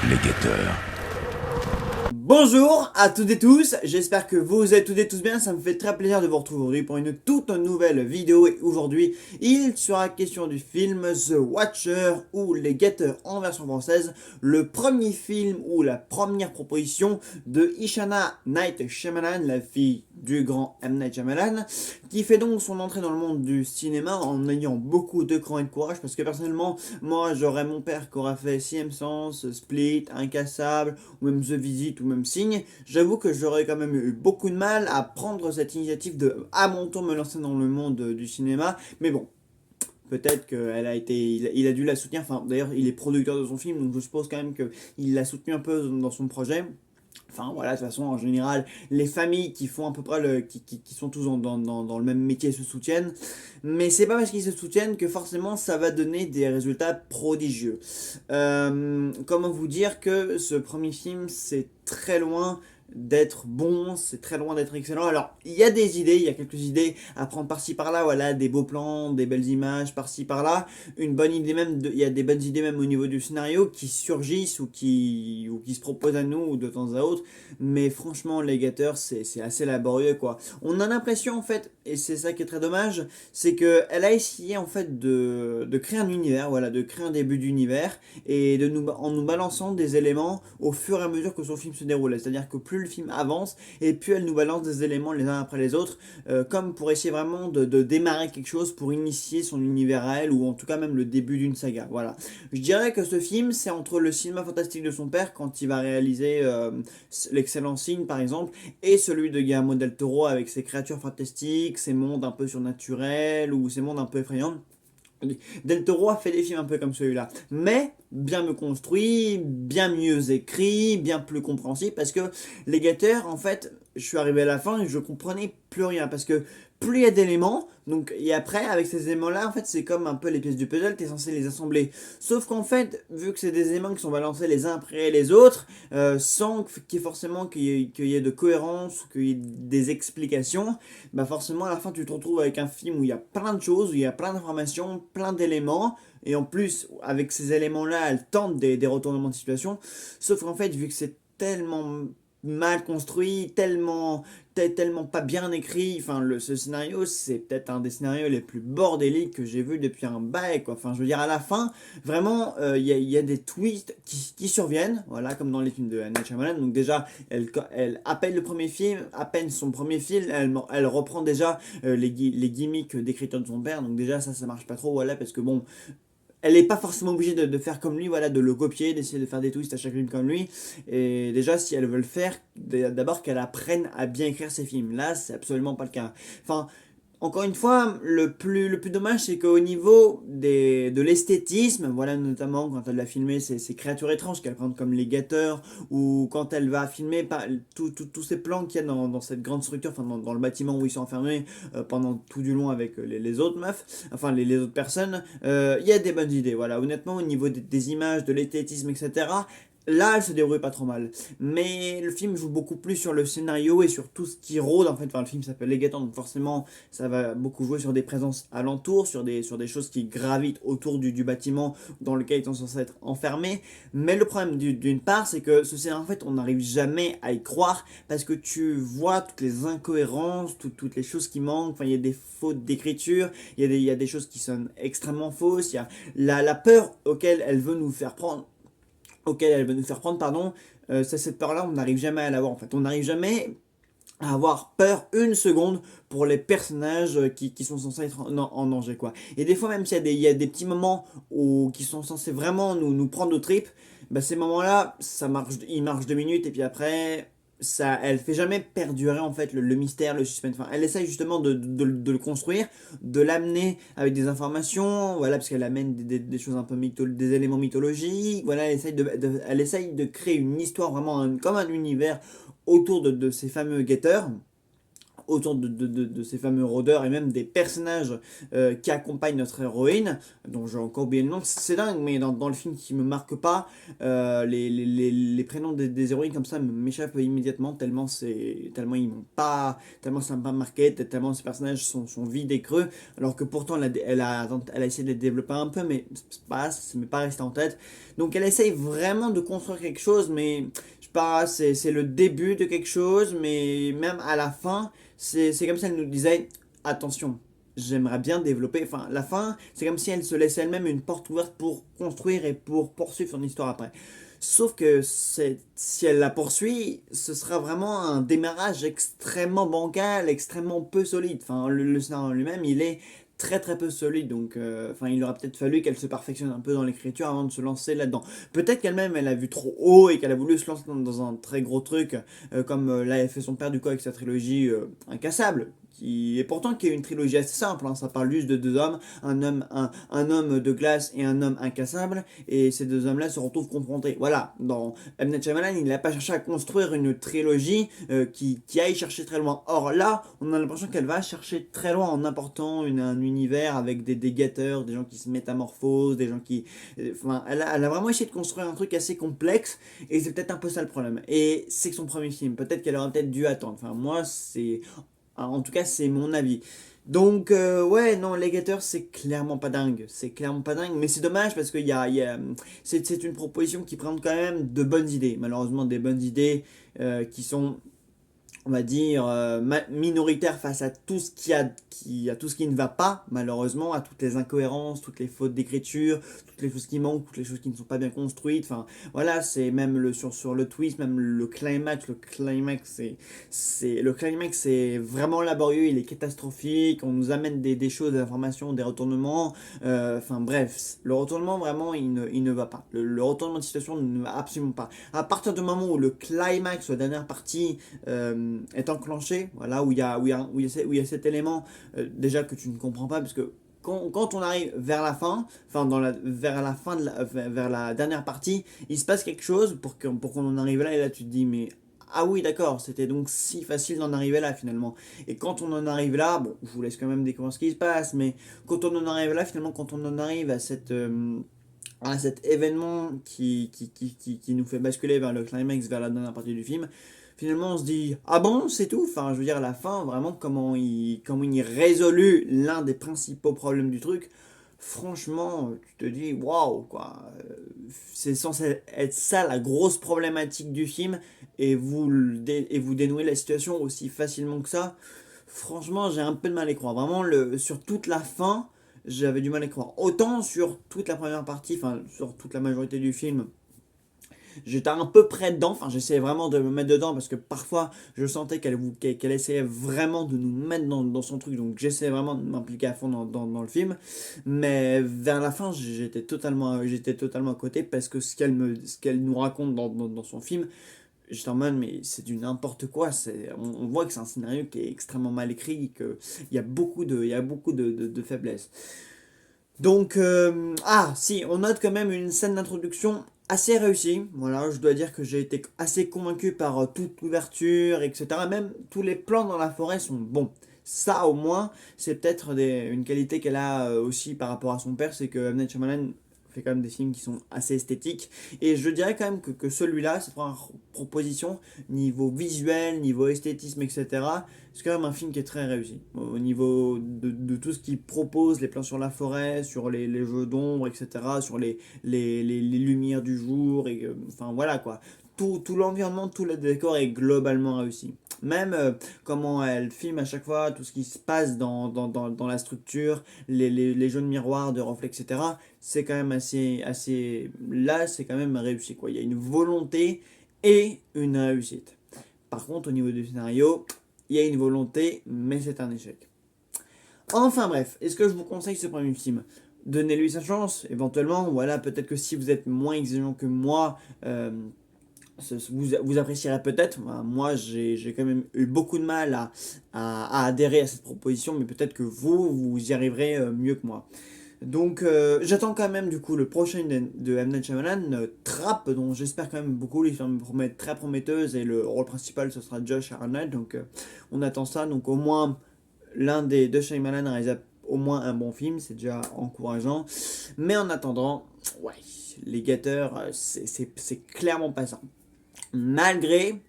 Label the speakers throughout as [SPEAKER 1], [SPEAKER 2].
[SPEAKER 1] Les guetteurs.
[SPEAKER 2] Bonjour à toutes et tous, j'espère que vous êtes toutes et tous bien, ça me fait très plaisir de vous retrouver aujourd'hui pour une toute nouvelle vidéo et aujourd'hui il sera question du film The Watcher ou Les Guetteurs en version française, le premier film ou la première proposition de Ishana Night Shyamalan, la fille du grand M. Night Shyamalan, qui fait donc son entrée dans le monde du cinéma en ayant beaucoup de cran et de courage parce que personnellement, moi j'aurais mon père qui aura fait Sixième Sens, Split, Incassable ou même The Visit ou même Signe, j'avoue que j'aurais quand même eu beaucoup de mal à prendre cette initiative de à mon tour me lancer dans le monde du cinéma, mais bon. Peut-être il a dû la soutenir. Enfin, d'ailleurs, il est producteur de son film, donc je suppose quand même qu'il l'a soutenu un peu dans son projet. Enfin voilà, de toute façon, en général, les familles qui font à peu près qui sont tous dans le même métier se soutiennent. Mais c'est pas parce qu'ils se soutiennent que forcément ça va donner des résultats prodigieux. Comment vous dire que ce premier film, c'est très loin d'être bon, c'est très loin d'être excellent. Alors, il y a des idées, il y a quelques idées à prendre par-ci par-là, voilà, des beaux plans, des belles images par-ci par-là, une bonne idée même, il y a des bonnes idées même au niveau du scénario qui surgissent ou qui se proposent à nous de temps à autre, mais franchement, les Gators, c'est assez laborieux, quoi. On a l'impression, en fait, et c'est ça qui est très dommage, c'est qu'elle a essayé, en fait, de créer un univers, voilà, de créer un début d'univers, et en nous balançant des éléments au fur et à mesure que son film se déroule. C'est-à-dire que plus le film avance, et plus elle nous balance des éléments les uns après les autres, comme pour essayer vraiment de démarrer quelque chose, pour initier son univers à elle, ou en tout cas même le début d'une saga. Voilà. Je dirais que ce film, c'est entre le cinéma fantastique de son père, quand il va réaliser L'excellent Signe par exemple, et celui de Guillermo del Toro avec ses créatures fantastiques, ses mondes un peu surnaturels, ou ses mondes un peu effrayants. Del Toro a fait des films un peu comme celui-là, mais bien mieux construit, bien mieux écrit, bien plus compréhensible, parce que Les Guetteurs, en fait, je suis arrivé à la fin et je comprenais plus rien, parce que plus il y a d'éléments, donc, et après, avec ces éléments-là, en fait, c'est comme un peu les pièces du puzzle, t'es censé les assembler. Sauf qu'en fait, vu que c'est des éléments qui sont balancés les uns après les autres, sans qu'il y ait forcément qu'il y ait de cohérence, qu'il y ait des explications, bah forcément à la fin tu te retrouves avec un film où il y a plein de choses, où il y a plein d'informations, plein d'éléments, et en plus avec ces éléments-là elle tente des retournements de situation, sauf qu'en fait vu que c'est tellement mal construit, tellement pas bien écrit, enfin ce scénario c'est peut-être un des scénarios les plus bordéliques que j'ai vu depuis un bail quoi, enfin je veux dire à la fin vraiment il y a des twists qui surviennent, voilà comme dans les films de Night Shyamalan, donc déjà elle appelle le premier film, à peine son premier film, elle reprend déjà les gimmicks d'écriture de son père, donc déjà ça marche pas trop, voilà, parce que bon, elle n'est pas forcément obligée de faire comme lui, voilà, de le copier, d'essayer de faire des twists à chaque film comme lui. Et déjà, si elle veut le faire, d'abord qu'elle apprenne à bien écrire ses films. Là, c'est absolument pas le cas. Enfin, encore une fois, le plus dommage, c'est qu'au niveau de l'esthétisme, voilà, notamment quand elle va filmer ces créatures étranges qu'elle prend comme les guetteurs, ou quand elle va filmer tous ces plans qu'il y a dans cette grande structure, enfin dans le bâtiment où ils sont enfermés pendant tout du long avec les autres meufs, enfin les autres personnes, il y a des bonnes idées, voilà, honnêtement, au niveau des images, de l'esthétisme, etc. Là, elle se débrouille pas trop mal. Mais le film joue beaucoup plus sur le scénario et sur tout ce qui rôde. En fait, enfin, le film s'appelle Les Guetteurs, donc forcément, ça va beaucoup jouer sur des présences alentours, sur des choses qui gravitent autour du bâtiment dans lequel ils sont censés être enfermés. Mais le problème d'une part, c'est que ce scénario, en fait, on n'arrive jamais à y croire parce que tu vois toutes les incohérences, toutes les choses qui manquent. Enfin, il y a des fautes d'écriture, il y a des choses qui sonnent extrêmement fausses. Il y a la peur auquel elle veut nous faire prendre, pardon, c'est cette peur-là, on n'arrive jamais à l'avoir en fait. On n'arrive jamais à avoir peur une seconde pour les personnages qui sont censés être en danger, quoi. Et des fois, même s'il y a des petits moments qui sont censés vraiment nous prendre aux tripes, bah, ces moments-là, ils marchent 2 minutes et puis après, elle fait jamais perdurer en fait le mystère, le suspense. Enfin, elle essaye justement de le construire, de l'amener avec des informations, voilà, parce qu'elle amène des choses un peu des éléments mythologiques, voilà, elle essaye de créer une histoire vraiment comme un univers autour de ces fameux guetteurs. autour de ces fameux rôdeurs et même des personnages qui accompagnent notre héroïne, dont j'ai encore oublié le nom. C'est dingue, mais dans le film qui me marque pas, les prénoms des héroïnes comme ça m'échappent immédiatement, tellement ils m'ont pas, tellement ça m'a pas marqué, tellement ces personnages sont vides et creux, alors que pourtant elle a essayé de les développer un peu, mais ça m'est pas resté en tête. Donc elle essaye vraiment de construire quelque chose, mais je sais pas, c'est le début de quelque chose, mais même à la fin, c'est comme si elle nous disait, attention, j'aimerais bien développer, enfin la fin, c'est comme si elle se laissait elle-même une porte ouverte pour construire et pour poursuivre son histoire après. Sauf que si elle la poursuit, ce sera vraiment un démarrage extrêmement bancal, extrêmement peu solide. Enfin, le scénario en lui-même, il est très très peu solide, donc enfin il aurait peut-être fallu qu'elle se perfectionne un peu dans l'écriture avant de se lancer là-dedans. Peut-être qu'elle-même elle a vu trop haut et qu'elle a voulu se lancer dans un très gros truc, comme l'a fait son père du coup avec sa trilogie Incassable, qui est une trilogie assez simple, hein. Ça parle juste de deux hommes, un homme de glace et un homme incassable, et ces deux hommes-là se retrouvent confrontés. Voilà, dans M. Night Shyamalan, il n'a pas cherché à construire une trilogie qui aille chercher très loin. Or là, on a l'impression qu'elle va chercher très loin en important un univers avec des guetteurs, des gens qui se métamorphosent, des gens qui... Enfin, elle a vraiment essayé de construire un truc assez complexe, et c'est peut-être un peu ça le problème. Et c'est que son premier film, peut-être qu'elle aurait peut-être dû attendre. Enfin, moi, c'est... En tout cas, c'est mon avis. Donc, ouais, non, Legator, c'est clairement pas dingue. C'est clairement pas dingue, mais c'est dommage parce que c'est une proposition qui présente quand même de bonnes idées. Malheureusement, des bonnes idées qui sont, on va dire, minoritaire face à tout ce à tout ce qui ne va pas, malheureusement, à toutes les incohérences, toutes les fautes d'écriture, toutes les choses qui manquent, toutes les choses qui ne sont pas bien construites. Enfin, voilà, c'est même sur le twist, même le climax, c'est vraiment laborieux, il est catastrophique. On nous amène des choses, des informations, des retournements. Enfin, bref, le retournement, vraiment, il ne va pas. Le retournement de situation ne va absolument pas. À partir du moment où le climax, la dernière partie, est enclenché, voilà, où il y a cet élément déjà que tu ne comprends pas, parce que quand on arrive vers la fin, enfin vers la fin vers la dernière partie, il se passe quelque chose pour qu'on en arrive là, et là tu te dis mais ah oui d'accord, c'était donc si facile d'en arriver là finalement. Et quand on en arrive là, bon, je vous laisse quand même découvrir ce qui se passe, mais quand on en arrive là finalement, quand on en arrive à cet événement qui nous fait basculer vers le climax, vers la dernière partie du film, finalement on se dit ah bon c'est tout, enfin je veux dire à la fin vraiment comment il résolut l'un des principaux problèmes du truc, franchement tu te dis waouh quoi. C'est censé être ça la grosse problématique du film, et vous dénouez la situation aussi facilement que ça. Franchement j'ai un peu de mal à y croire, vraiment sur toute la fin j'avais du mal à y croire. Autant sur toute la première partie, enfin sur toute la majorité du film, j'étais un peu près dedans, enfin j'essayais vraiment de me mettre dedans parce que parfois je sentais qu'elle essayait vraiment de nous mettre dans son truc, donc j'essayais vraiment de m'impliquer à fond dans le film, mais vers la fin j'étais totalement à côté parce que ce qu'elle nous raconte dans son film, j'étais en mode mais c'est du n'importe quoi. On voit que c'est un scénario qui est extrêmement mal écrit, qu'il y a il y a beaucoup de faiblesses. Donc, ah, si, on note quand même une scène d'introduction assez réussie. Voilà, je dois dire que j'ai été assez convaincu par toute l'ouverture, etc. Même tous les plans dans la forêt sont bons. Ça, au moins, c'est peut-être une qualité qu'elle a aussi par rapport à son père, c'est que M. Night Shyamalan fait quand même des films qui sont assez esthétiques. Et je dirais quand même que celui-là, cette première proposition, niveau visuel, niveau esthétisme, etc., c'est quand même un film qui est très réussi. Au niveau de tout ce qu'il propose, les plans sur la forêt, sur les jeux d'ombre, etc., sur les lumières du jour, et enfin voilà quoi. Tout l'environnement, tout le décor est globalement réussi. Même comment elle filme à chaque fois, tout ce qui se passe dans la structure, les jeux de miroirs, de reflets, etc., c'est quand même assez... Là, c'est quand même réussi, quoi. Il y a une volonté et une réussite. Par contre, au niveau du scénario, il y a une volonté, mais c'est un échec. Enfin bref, est-ce que je vous conseille ce premier film? Donnez-lui sa chance, éventuellement. Voilà, peut-être que si vous êtes moins exigeant que moi, vous apprécierez peut-être. Moi, j'ai quand même eu beaucoup de mal à adhérer à cette proposition, mais peut-être que vous y arriverez mieux que moi. Donc j'attends quand même du coup le prochain de M. Night Shyamalan, Trap, dont j'espère quand même beaucoup, les films promettent très prometteuse et le rôle principal ce sera Josh Hartnett, donc on attend ça, donc au moins l'un des deux Shyamalan réalise au moins un bon film, c'est déjà encourageant, mais en attendant, ouais, les Gators, c'est clairement pas ça. Malgré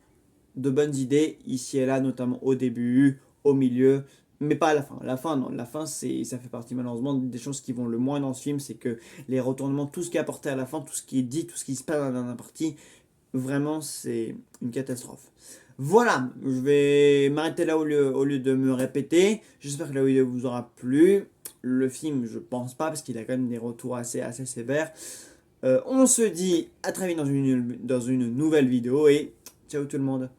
[SPEAKER 2] de bonnes idées ici et là, notamment au début, au milieu, mais pas à la fin. La fin, non. La fin, ça fait partie malheureusement des choses qui vont le moins dans ce film, c'est que les retournements, tout ce qui est apporté à la fin, tout ce qui est dit, tout ce qui se passe dans la dernière partie, vraiment, c'est une catastrophe. Voilà, je vais m'arrêter là au lieu de me répéter. J'espère que la vidéo vous aura plu. Le film, je pense pas, parce qu'il a quand même des retours assez sévères. On se dit à très vite dans une nouvelle vidéo et ciao tout le monde.